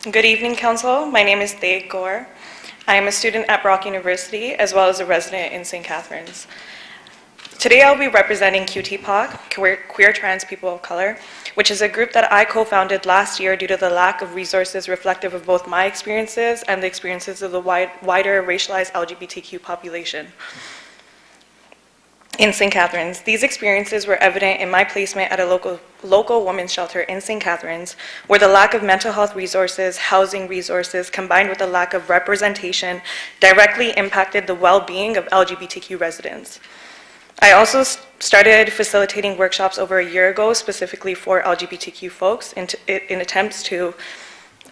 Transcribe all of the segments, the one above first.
Good evening, Council. My name is Tegh, Kaur. I am a student at Brock University, as well as a resident in St. Catharines. Today I'll be representing QTPOC, Queer Trans People of Color, which is a group that I co-founded last year due to the lack of resources reflective of both my experiences and the experiences of the wider racialized LGBTQ population. In St. Catharines, these experiences were evident in my placement at a local women's shelter in St. Catharines, where the lack of mental health resources, housing resources, combined with the lack of representation, directly impacted the well-being of LGBTQ residents. I also started facilitating workshops over a year ago, specifically for LGBTQ folks, in attempts to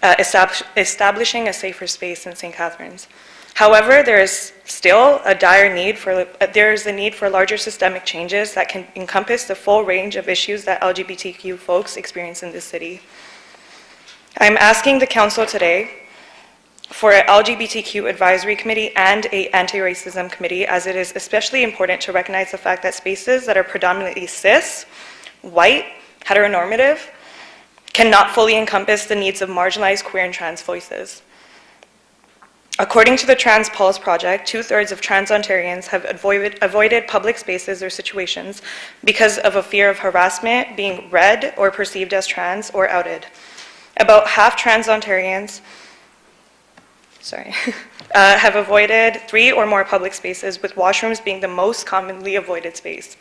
establishing a safer space in St. Catharines. However, there is still a dire need for larger systemic changes that can encompass the full range of issues that LGBTQ folks experience in this city. I'm asking the Council today for an LGBTQ advisory committee and an anti-racism committee, as it is especially important to recognize the fact that spaces that are predominantly cis, white, heteronormative, cannot fully encompass the needs of marginalized queer and trans voices. According to the Trans Pulse Project, 2/3 of trans Ontarians have avoided public spaces or situations because of a fear of harassment, being read or perceived as trans or outed. About half trans Ontarians have avoided 3 or more public spaces, with washrooms being the most commonly avoided space.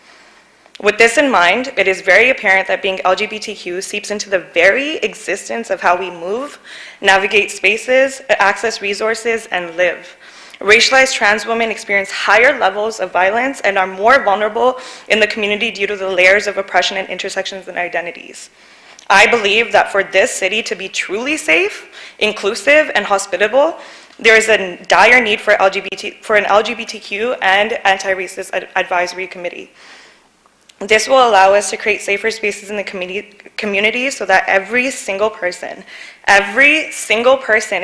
With this in mind, it is very apparent that being LGBTQ seeps into the very existence of how we move, navigate spaces, access resources, and live. Racialized trans women experience higher levels of violence and are more vulnerable in the community due to the layers of oppression and intersections and identities. I believe that for this city to be truly safe, inclusive, and hospitable, there is a dire need for an LGBTQ and anti-racist advisory committee. This will allow us to create safer spaces in the community so that every single person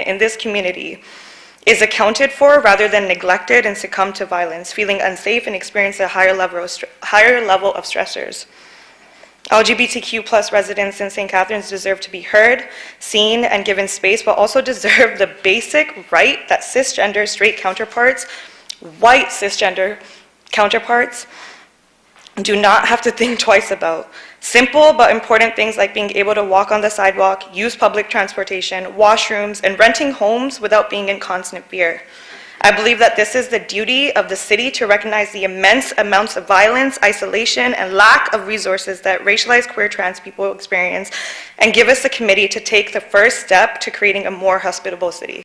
in this community is accounted for rather than neglected and succumb to violence, feeling unsafe and experience a higher level of stressors. LGBTQ plus residents in St. Catharines deserve to be heard, seen, and given space, but also deserve the basic right that cisgender straight counterparts, white cisgender counterparts, do not have to think twice about. Simple but important things like being able to walk on the sidewalk, use public transportation, washrooms, and renting homes without being in constant fear. I believe that this is the duty of the city to recognize the immense amounts of violence, isolation, and lack of resources that racialized queer trans people experience, and give us a committee to take the first step to creating a more hospitable city.